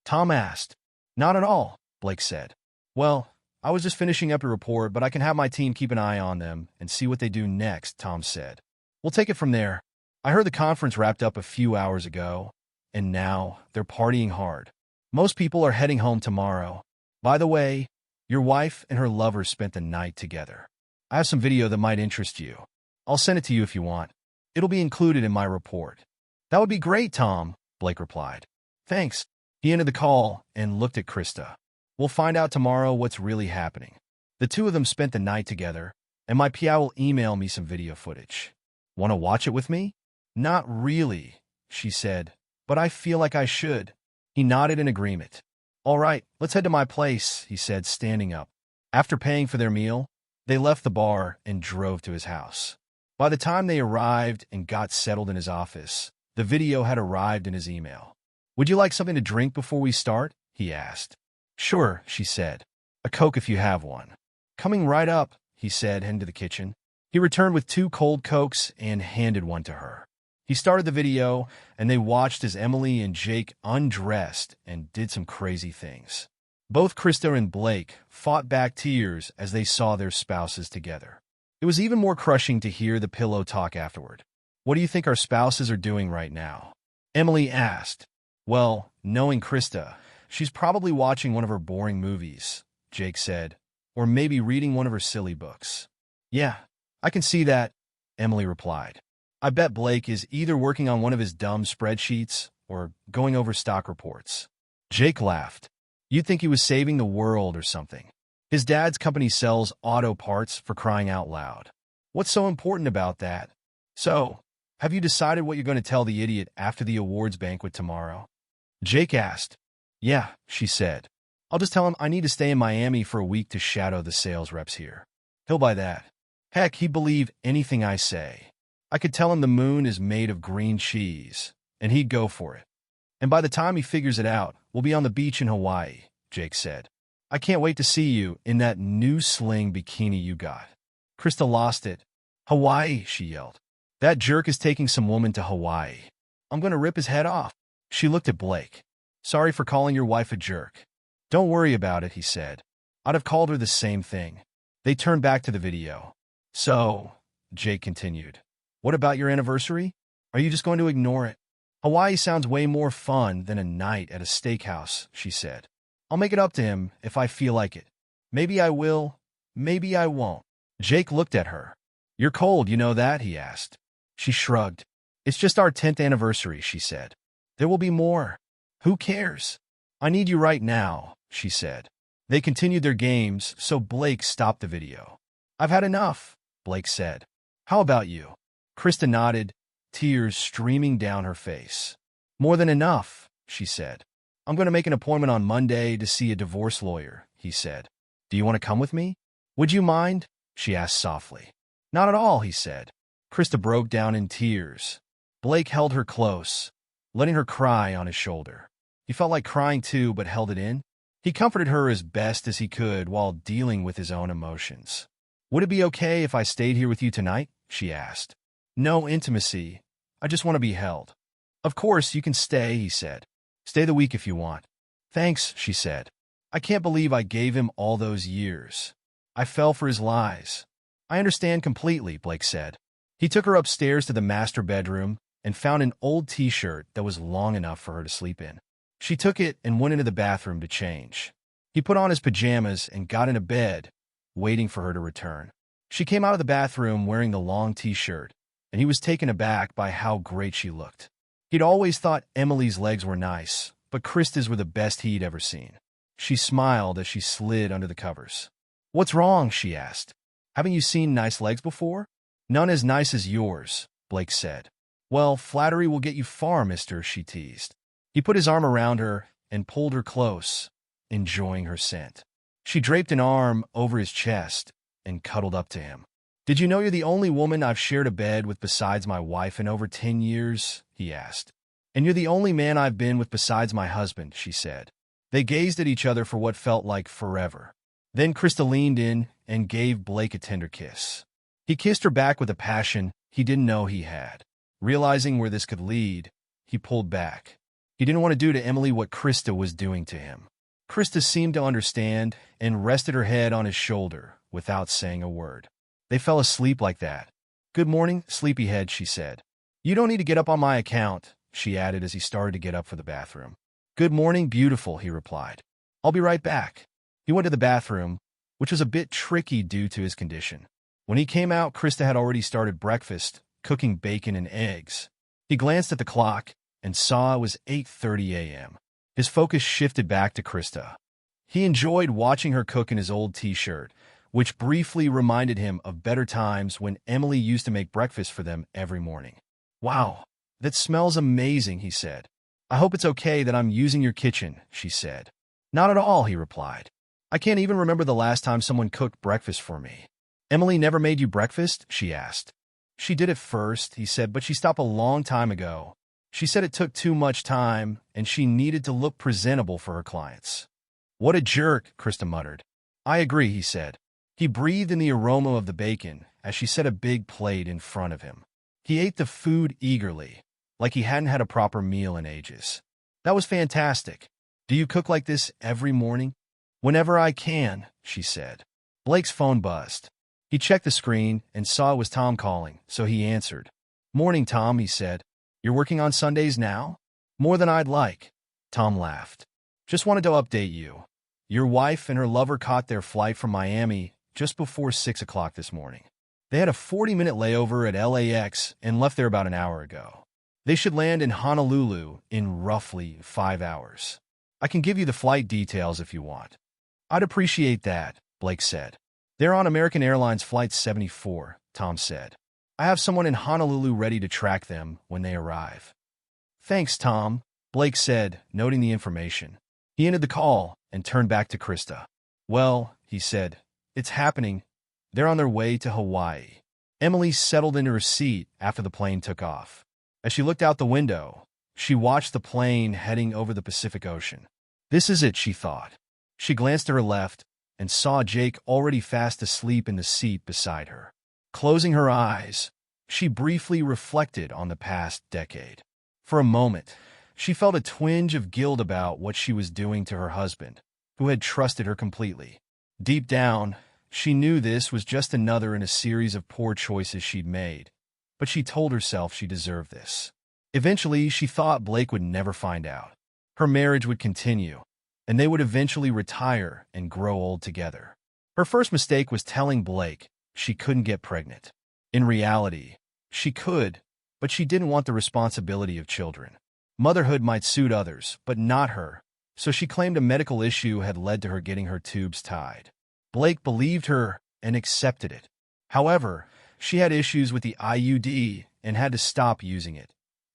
Tom asked. Not at all, Blake said. Well, I was just finishing up a report, but I can have my team keep an eye on them and see what they do next, Tom said. We'll take it from there. I heard the conference wrapped up a few hours ago, and now they're partying hard. Most people are heading home tomorrow. By the way, your wife and her lover spent the night together. I have some video that might interest you. I'll send it to you if you want. It'll be included in my report. That would be great, Tom, Blake replied. Thanks. He ended the call and looked at Krista. We'll find out tomorrow what's really happening. The two of them spent the night together, and my PI will email me some video footage. Want to watch it with me? Not really, she said, but I feel like I should. He nodded in agreement. All right, let's head to my place, he said, standing up. After paying for their meal, they left the bar and drove to his house. By the time they arrived and got settled in his office, the video had arrived in his email. Would you like something to drink before we start? He asked. Sure, she said. A Coke if you have one. Coming right up, he said, heading to the kitchen. He returned with 2 cold Cokes and handed one to her. He started the video, and they watched as Emily and Jake undressed and did some crazy things. Both Krista and Blake fought back tears as they saw their spouses together. It was even more crushing to hear the pillow talk afterward. What do you think our spouses are doing right now? Emily asked. Well, knowing Krista, she's probably watching one of her boring movies, Jake said, or maybe reading one of her silly books. Yeah, I can see that, Emily replied. I bet Blake is either working on one of his dumb spreadsheets or going over stock reports. Jake laughed. You'd think he was saving the world or something. His dad's company sells auto parts, for crying out loud. What's so important about that? So, have you decided what you're going to tell the idiot after the awards banquet tomorrow? Jake asked. Yeah, she said. I'll just tell him I need to stay in Miami for a week to shadow the sales reps here. He'll buy that. Heck, he'd believe anything I say. I could tell him the moon is made of green cheese, and he'd go for it. And by the time he figures it out, we'll be on the beach in Hawaii, Jake said. I can't wait to see you in that new sling bikini you got. Krista lost it. Hawaii, she yelled. That jerk is taking some woman to Hawaii. I'm going to rip his head off. She looked at Blake. Sorry for calling your wife a jerk. Don't worry about it, he said. I'd have called her the same thing. They turned back to the video. So, Jake continued, what about your anniversary? Are you just going to ignore it? Hawaii sounds way more fun than a night at a steakhouse, she said. I'll make it up to him if I feel like it. Maybe I will, maybe I won't. Jake looked at her. You're cold, you know that, he asked. She shrugged. It's just our 10th anniversary, she said. There will be more. Who cares? I need you right now, she said. They continued their games, so Blake stopped the video. I've had enough, Blake said. How about you? Krista nodded, tears streaming down her face. More than enough, she said. I'm going to make an appointment on Monday to see a divorce lawyer, he said. Do you want to come with me? Would you mind? She asked softly. Not at all, he said. Krista broke down in tears. Blake held her close, letting her cry on his shoulder. He felt like crying too, but held it in. He comforted her as best as he could while dealing with his own emotions. Would it be okay if I stayed here with you tonight? She asked. No intimacy. I just want to be held. Of course, you can stay, he said. Stay the week if you want. Thanks, she said. I can't believe I gave him all those years. I fell for his lies. I understand completely, Blake said. He took her upstairs to the master bedroom and found an old t-shirt that was long enough for her to sleep in. She took it and went into the bathroom to change. He put on his pajamas and got into bed, waiting for her to return. She came out of the bathroom wearing the long t-shirt, and he was taken aback by how great she looked. He'd always thought Emily's legs were nice, but Krista's were the best he'd ever seen. She smiled as she slid under the covers. What's wrong? She asked. Haven't you seen nice legs before? None as nice as yours, Blake said. Well, flattery will get you far, mister, she teased. He put his arm around her and pulled her close, enjoying her scent. She draped an arm over his chest and cuddled up to him. Did you know you're the only woman I've shared a bed with besides my wife in over 10 years? He asked. And you're the only man I've been with besides my husband, she said. They gazed at each other for what felt like forever. Then Krista leaned in and gave Blake a tender kiss. He kissed her back with a passion he didn't know he had. Realizing where this could lead, he pulled back. He didn't want to do to Emily what Krista was doing to him. Krista seemed to understand and rested her head on his shoulder without saying a word. They fell asleep like that. Good morning, sleepyhead, she said. You don't need to get up on my account, she added as he started to get up for the bathroom. Good morning, beautiful, he replied. I'll be right back. He went to the bathroom, which was a bit tricky due to his condition. When he came out, Krista had already started breakfast, cooking bacon and eggs. He glanced at the clock and saw it was 8:30 a.m. His focus shifted back to Krista. He enjoyed watching her cook in his old t-shirt, which briefly reminded him of better times when Emily used to make breakfast for them every morning. Wow, that smells amazing, he said. I hope it's okay that I'm using your kitchen, she said. Not at all, he replied. I can't even remember the last time someone cooked breakfast for me. Emily never made you breakfast? She asked. She did at first, he said, but she stopped a long time ago. She said it took too much time, and she needed to look presentable for her clients. What a jerk, Krista muttered. I agree, he said. He breathed in the aroma of the bacon as she set a big plate in front of him. He ate the food eagerly, like he hadn't had a proper meal in ages. That was fantastic. Do you cook like this every morning? Whenever I can, she said. Blake's phone buzzed. He checked the screen and saw it was Tom calling, so he answered. Morning, Tom, he said. You're working on Sundays now? More than I'd like. Tom laughed. Just wanted to update you. Your wife and her lover caught their flight from Miami just before 6 o'clock this morning. They had a 40-minute layover at LAX and left there about an hour ago. They should land in Honolulu in roughly 5 hours. I can give you the flight details if you want. I'd appreciate that, Blake said. "They're on American Airlines Flight 74, Tom said. "I have someone in Honolulu ready to track them when they arrive." "Thanks, Tom," Blake said, noting the information. He ended the call and turned back to Krista. "Well," he said, "it's happening. They're on their way to Hawaii." Emily settled into her seat after the plane took off. As she looked out the window, she watched the plane heading over the Pacific Ocean. "This is it," she thought. She glanced to her left and saw Jake already fast asleep in the seat beside her. Closing her eyes, she briefly reflected on the past decade. For a moment, she felt a twinge of guilt about what she was doing to her husband, who had trusted her completely. Deep down, she knew this was just another in a series of poor choices she'd made, but she told herself she deserved this. Eventually, she thought Blake would never find out. Her marriage would continue, and they would eventually retire and grow old together. Her first mistake was telling Blake she couldn't get pregnant. In reality, she could, but she didn't want the responsibility of children. Motherhood might suit others, but not her, so she claimed a medical issue had led to her getting her tubes tied. Blake believed her and accepted it. However, she had issues with the IUD and had to stop using it.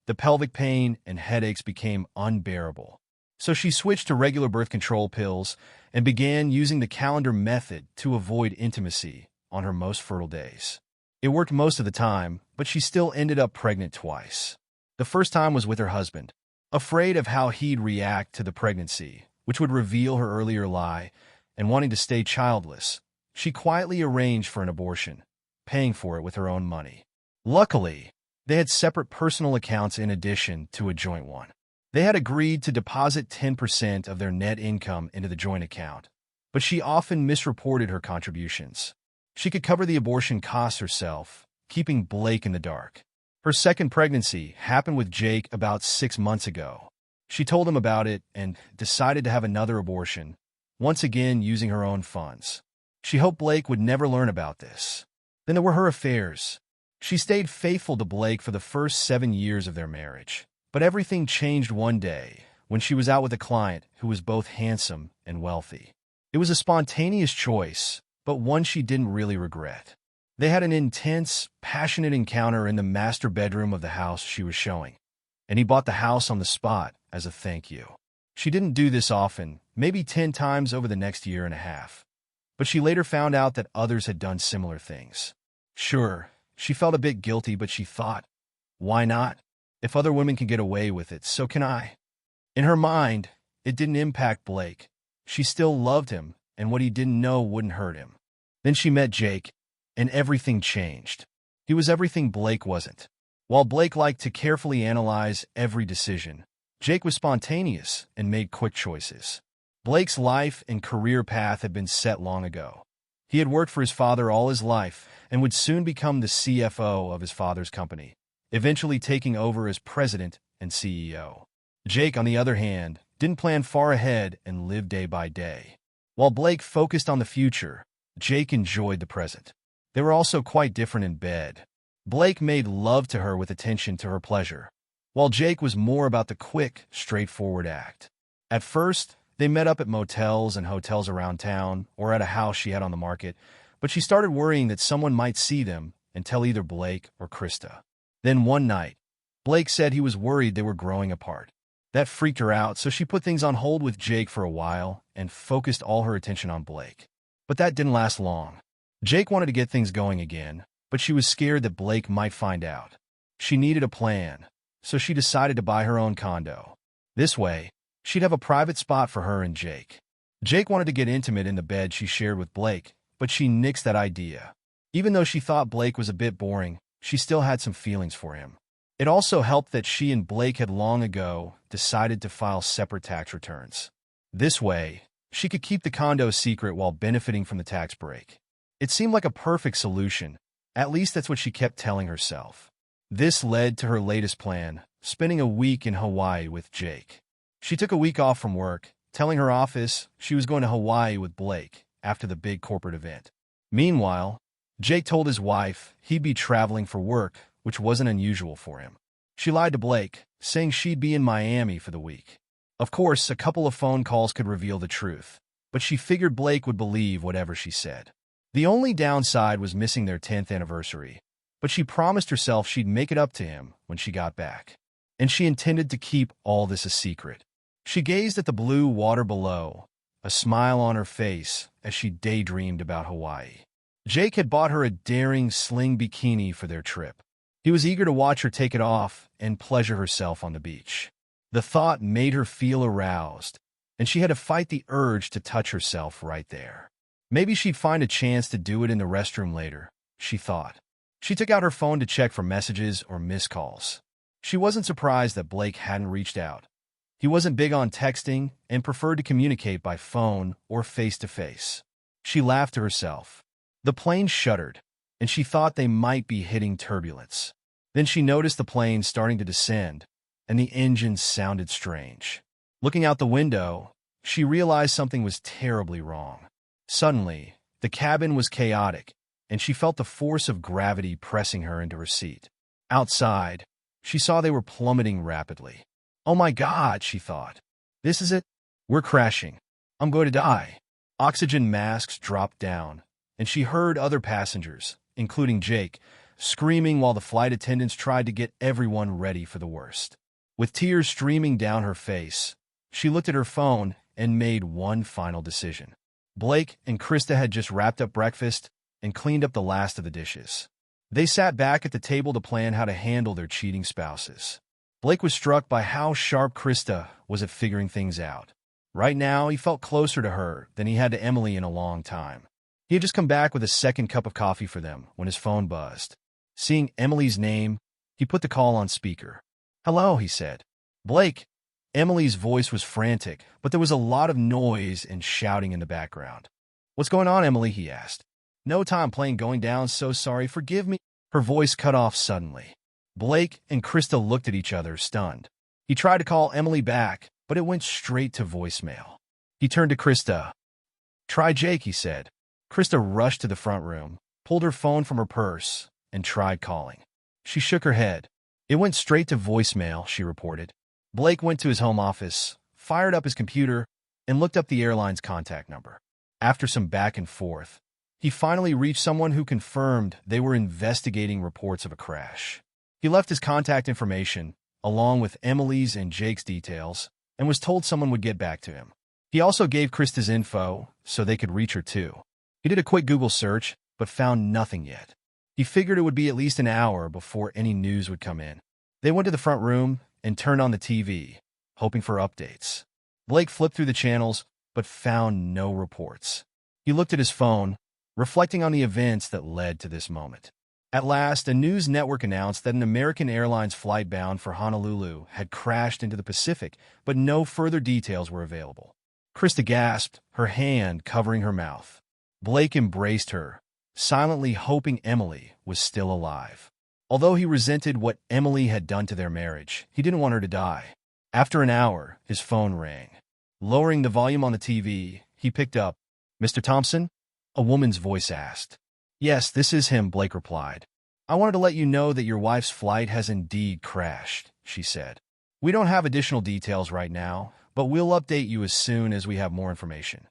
The pelvic pain and headaches became unbearable. So she switched to regular birth control pills and began using the calendar method to avoid intimacy on her most fertile days. It worked most of the time, but she still ended up pregnant twice. The first time was with her husband. Afraid of how he'd react to the pregnancy, which would reveal her earlier lie, and wanting to stay childless, she quietly arranged for an abortion, paying for it with her own money. Luckily, they had separate personal accounts in addition to a joint one. They had agreed to deposit 10% of their net income into the joint account, but she often misreported her contributions. She could cover the abortion costs herself, keeping Blake in the dark. Her second pregnancy happened with Jake about 6 months ago. She told him about it and decided to have another abortion, once again using her own funds. She hoped Blake would never learn about this. Then there were her affairs. She stayed faithful to Blake for the first 7 years of their marriage. But everything changed one day when she was out with a client who was both handsome and wealthy. It was a spontaneous choice, but one she didn't really regret. They had an intense, passionate encounter in the master bedroom of the house she was showing, and he bought the house on the spot as a thank you. She didn't do this often, maybe 10 times over the next year and a half, but she later found out that others had done similar things. Sure, she felt a bit guilty, but she thought, why not? If other women can get away with it, so can I. In her mind, it didn't impact Blake. She still loved him, and what he didn't know wouldn't hurt him. Then she met Jake, and everything changed. He was everything Blake wasn't. While Blake liked to carefully analyze every decision, Jake was spontaneous and made quick choices. Blake's life and career path had been set long ago. He had worked for his father all his life and would soon become the CFO of his father's company, eventually taking over as president and CEO. Jake, on the other hand, didn't plan far ahead and lived day by day. While Blake focused on the future, Jake enjoyed the present. They were also quite different in bed. Blake made love to her with attention to her pleasure, while Jake was more about the quick, straightforward act. At first, they met up at motels and hotels around town or at a house she had on the market, but she started worrying that someone might see them and tell either Blake or Krista. Then one night, Blake said he was worried they were growing apart. That freaked her out, so she put things on hold with Jake for a while and focused all her attention on Blake. But that didn't last long. Jake wanted to get things going again, but she was scared that Blake might find out. She needed a plan, so she decided to buy her own condo. This way, she'd have a private spot for her and Jake. Jake wanted to get intimate in the bed she shared with Blake, but she nixed that idea. Even though she thought Blake was a bit boring, she still had some feelings for him. It also helped that she and Blake had long ago decided to file separate tax returns. This way, she could keep the condo secret while benefiting from the tax break. It seemed like a perfect solution. At least that's what she kept telling herself. This led to her latest plan, spending a week in Hawaii with Jake. She took a week off from work, telling her office she was going to Hawaii with Blake after the big corporate event. Meanwhile, Jake told his wife he'd be traveling for work, which wasn't unusual for him. She lied to Blake, saying she'd be in Miami for the week. Of course, a couple of phone calls could reveal the truth. but she figured Blake would believe whatever she said. The only downside was missing their 10th anniversary, but she promised herself she'd make it up to him when she got back. And she intended to keep all this a secret. She gazed at the blue water below, a smile on her face as she daydreamed about Hawaii. Jake had bought her a daring sling bikini for their trip. He was eager to watch her take it off and pleasure herself on the beach. The thought made her feel aroused, and she had to fight the urge to touch herself right there. Maybe she'd find a chance to do it in the restroom later, she thought. She took out her phone to check for messages or missed calls. She wasn't surprised that Blake hadn't reached out. He wasn't big on texting and preferred to communicate by phone or face-to-face. She laughed to herself. The plane shuddered, and she thought they might be hitting turbulence. Then she noticed the plane starting to descend, and the engine sounded strange. Looking out the window, she realized something was terribly wrong. Suddenly, the cabin was chaotic, and she felt the force of gravity pressing her into her seat. Outside, she saw they were plummeting rapidly. Oh my God, she thought. This is it? We're crashing. I'm going to die. Oxygen masks dropped down, and she heard other passengers, including Jake, screaming while the flight attendants tried to get everyone ready for the worst. With tears streaming down her face, she looked at her phone and made one final decision. Blake and Krista had just wrapped up breakfast and cleaned up the last of the dishes. They sat back at the table to plan how to handle their cheating spouses. Blake was struck by how sharp Krista was at figuring things out. Right now, he felt closer to her than he had to Emily in a long time. He had just come back with a second cup of coffee for them when his phone buzzed. Seeing Emily's name, he put the call on speaker. "Hello," he said. "Blake." Emily's voice was frantic, but there was a lot of noise and shouting in the background. "What's going on, Emily?" he asked. "No time playing going down, so sorry, forgive me." Her voice cut off suddenly. Blake and Krista looked at each other, stunned. He tried to call Emily back, but it went straight to voicemail. He turned to Krista. "Try Jake," he said. Krista rushed to the front room, pulled her phone from her purse, and tried calling. She shook her head. "It went straight to voicemail," she reported. Blake went to his home office, fired up his computer, and looked up the airline's contact number. After some back and forth, he finally reached someone who confirmed they were investigating reports of a crash. He left his contact information, along with Emily's and Jake's details, and was told someone would get back to him. He also gave Krista's info so they could reach her too. He did a quick Google search, but found nothing yet. He figured it would be at least an hour before any news would come in. They went to the front room and turned on the TV, hoping for updates. Blake flipped through the channels, but found no reports. He looked at his phone, reflecting on the events that led to this moment. At last, a news network announced that an American Airlines flight bound for Honolulu had crashed into the Pacific, but no further details were available. Krista gasped, her hand covering her mouth. Blake embraced her, silently hoping Emily was still alive. Although he resented what Emily had done to their marriage, he didn't want her to die. After an hour, his phone rang. Lowering the volume on the TV, he picked up. "Mr. Thompson?" a woman's voice asked. "Yes, this is him," Blake replied. "I wanted to let you know that your wife's flight has indeed crashed," she said. "We don't have additional details right now, but we'll update you as soon as we have more information."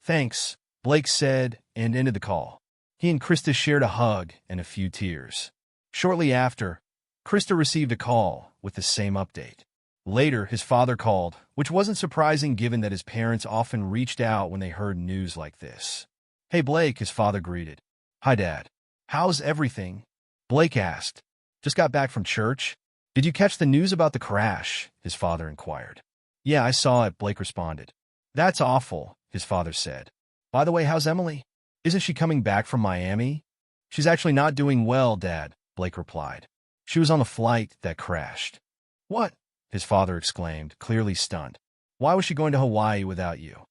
"Thanks," Blake said, and ended the call. He and Krista shared a hug and a few tears. Shortly after, Krista received a call with the same update. Later, his father called, which wasn't surprising given that his parents often reached out when they heard news like this. "Hey, Blake," his father greeted. "Hi, Dad. How's everything?" Blake asked. "Just got back from church." "Did you catch the news about the crash?" his father inquired. "Yeah, I saw it," Blake responded. "That's awful," his father said. "By the way, how's Emily? Isn't she coming back from Miami?" "She's actually not doing well, Dad," Blake replied. "She was on the flight that crashed." "What?" his father exclaimed, clearly stunned. "Why was she going to Hawaii without you?"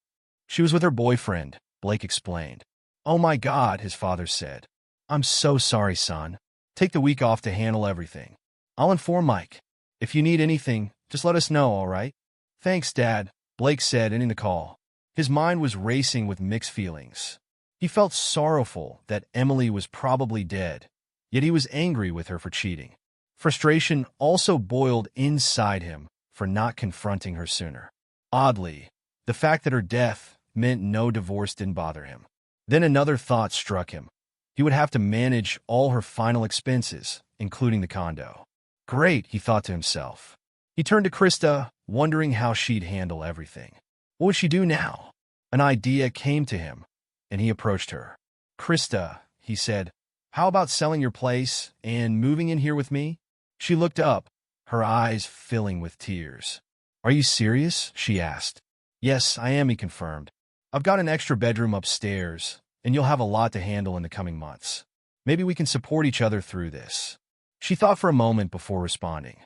"She was with her boyfriend," Blake explained. "Oh my God," his father said. "I'm so sorry, son. Take the week off to handle everything. I'll inform Mike. If you need anything, just let us know, all right?" "Thanks, Dad," Blake said, ending the call. His mind was racing with mixed feelings. He felt sorrowful that Emily was probably dead, yet he was angry with her for cheating. Frustration also boiled inside him for not confronting her sooner. Oddly, the fact that her death meant no divorce didn't bother him. Then another thought struck him. He would have to manage all her final expenses, including the condo. Great, he thought to himself. He turned to Krista, wondering how she'd handle everything. What would she do now? An idea came to him, and he approached her. Krista, he said, how about selling your place and moving in here with me? She looked up, her eyes filling with tears. Are you serious? She asked. Yes, I am, he confirmed. I've got an extra bedroom upstairs, and you'll have a lot to handle in the coming months. Maybe we can support each other through this. She thought for a moment before responding.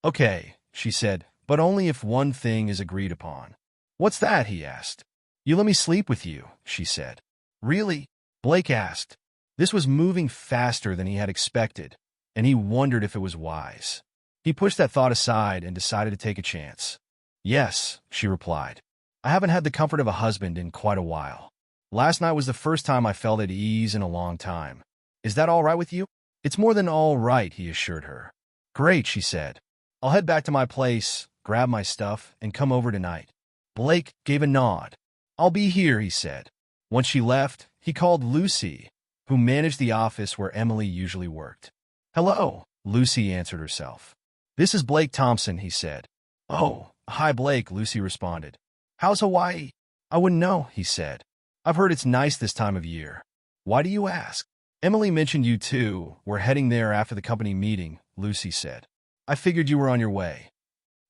Okay, she said, but only if one thing is agreed upon. What's that? He asked. You let me sleep with you, she said. Really? Blake asked. This was moving faster than he had expected, and he wondered if it was wise. He pushed that thought aside and decided to take a chance. Yes, she replied. I haven't had the comfort of a husband in quite a while. Last night was the first time I felt at ease in a long time. Is that all right with you? It's more than all right, he assured her. Great, she said. I'll head back to my place, grab my stuff, and come over tonight. Blake gave a nod. I'll be here, he said. Once she left, he called Lucy, who managed the office where Emily usually worked. Hello, Lucy answered herself. This is Blake Thompson, he said. Oh, hi Blake, Lucy responded. How's Hawaii? I wouldn't know, he said. I've heard it's nice this time of year. Why do you ask? Emily mentioned you two were heading there after the company meeting, Lucy said. I figured you were on your way.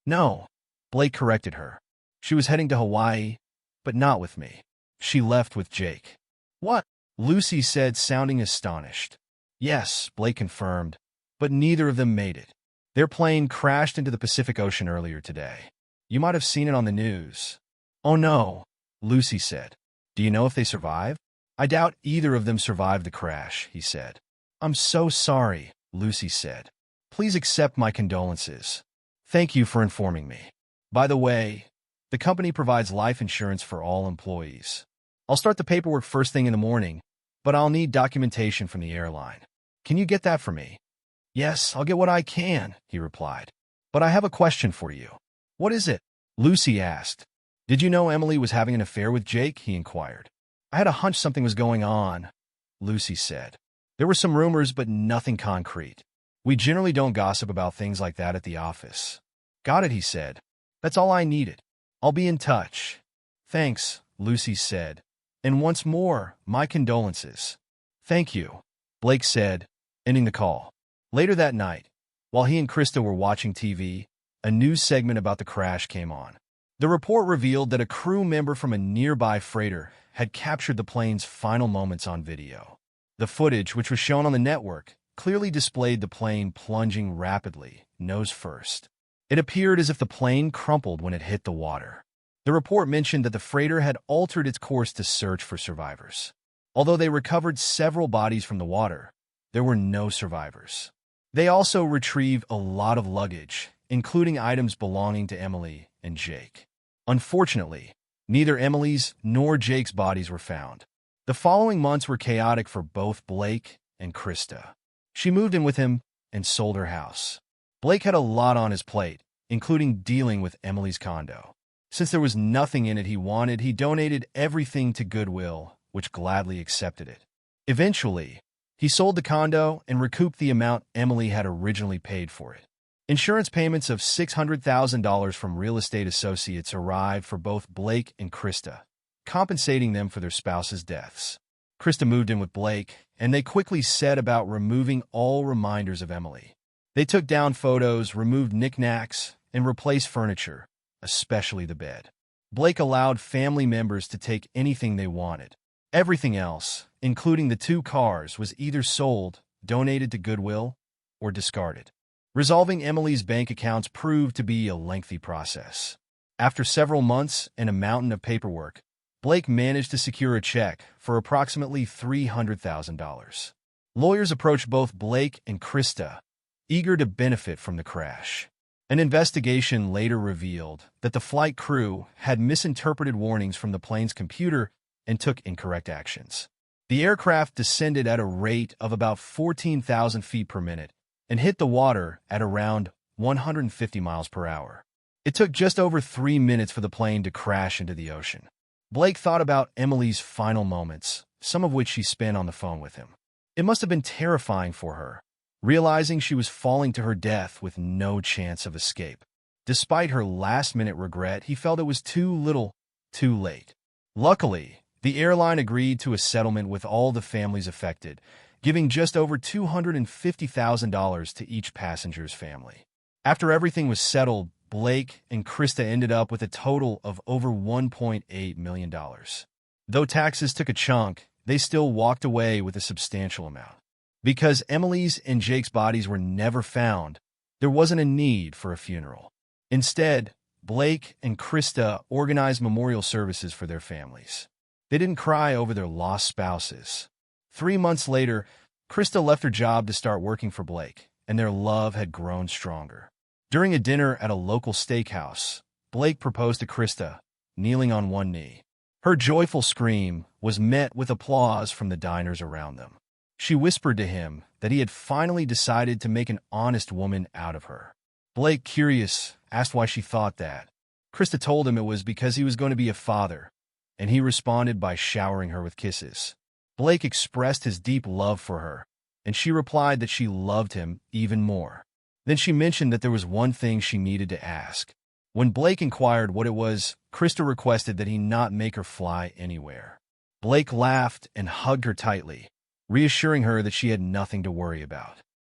No, Blake corrected her. She was heading to Hawaii, but not with me. She left with Jake. What? Lucy said, sounding astonished. Yes, Blake confirmed, but neither of them made it. Their plane crashed into the Pacific Ocean earlier today. You might have seen it on the news. Oh no, Lucy said. Do you know if they survived? I doubt either of them survived the crash, he said. I'm so sorry, Lucy said. Please accept my condolences. Thank you for informing me. By the way, the company provides life insurance for all employees. I'll start the paperwork first thing in the morning, but I'll need documentation from the airline. Can you get that for me? Yes, I'll get what I can, he replied. But I have a question for you. What is it? Lucy asked. Did you know Emily was having an affair with Jake? He inquired. I had a hunch something was going on, Lucy said. There were some rumors, but nothing concrete. We generally don't gossip about things like that at the office. Got it, he said. That's all I needed. I'll be in touch. Thanks, Lucy said. And once more, my condolences. Thank you, Blake said, ending the call. Later that night, while he and Krista were watching TV, a news segment about the crash came on. The report revealed that a crew member from a nearby freighter had captured the plane's final moments on video. The footage, which was shown on the network, clearly displayed the plane plunging rapidly, nose first. It appeared as if the plane crumpled when it hit the water. The report mentioned that the freighter had altered its course to search for survivors. Although they recovered several bodies from the water, there were no survivors. They also retrieved a lot of luggage, including items belonging to Emily and Jake. Unfortunately, neither Emily's nor Jake's bodies were found. The following months were chaotic for both Blake and Krista. She moved in with him and sold her house. Blake had a lot on his plate, including dealing with Emily's condo. Since there was nothing in it he wanted, he donated everything to Goodwill, which gladly accepted it. Eventually, he sold the condo and recouped the amount Emily had originally paid for it. Insurance payments of $600,000 from real estate associates arrived for both Blake and Krista, compensating them for their spouses' deaths. Krista moved in with Blake, and they quickly set about removing all reminders of Emily. They took down photos, removed knickknacks, and replaced furniture, especially the bed. Blake allowed family members to take anything they wanted. Everything else, including the 2 cars, was either sold, donated to Goodwill, or discarded. Resolving Emily's bank accounts proved to be a lengthy process. After several months and a mountain of paperwork, Blake managed to secure a check for approximately $300,000. Lawyers approached both Blake and Krista, eager to benefit from the crash. An investigation later revealed that the flight crew had misinterpreted warnings from the plane's computer and took incorrect actions. The aircraft descended at a rate of about 14,000 feet per minute and hit the water at around 150 miles per hour. It took just over 3 minutes for the plane to crash into the ocean. Blake thought about Emily's final moments, some of which she spent on the phone with him. It must have been terrifying for her, realizing she was falling to her death with no chance of escape. Despite her last-minute regret, he felt it was too little, too late. Luckily, the airline agreed to a settlement with all the families affected, giving just over $250,000 to each passenger's family. After everything was settled, Blake and Krista ended up with a total of over $1.8 million. Though taxes took a chunk, they still walked away with a substantial amount. Because Emily's and Jake's bodies were never found, there wasn't a need for a funeral. Instead, Blake and Krista organized memorial services for their families. They didn't cry over their lost spouses. 3 months later, Krista left her job to start working for Blake, and their love had grown stronger. During a dinner at a local steakhouse, Blake proposed to Krista, kneeling on one knee. Her joyful scream was met with applause from the diners around them. She whispered to him that he had finally decided to make an honest woman out of her. Blake, curious, asked why she thought that. Krista told him it was because he was going to be a father, and he responded by showering her with kisses. Blake expressed his deep love for her, and she replied that she loved him even more. Then she mentioned that there was one thing she needed to ask. When Blake inquired what it was, Krista requested that he not make her fly anywhere. Blake laughed and hugged her tightly, reassuring her that she had nothing to worry about.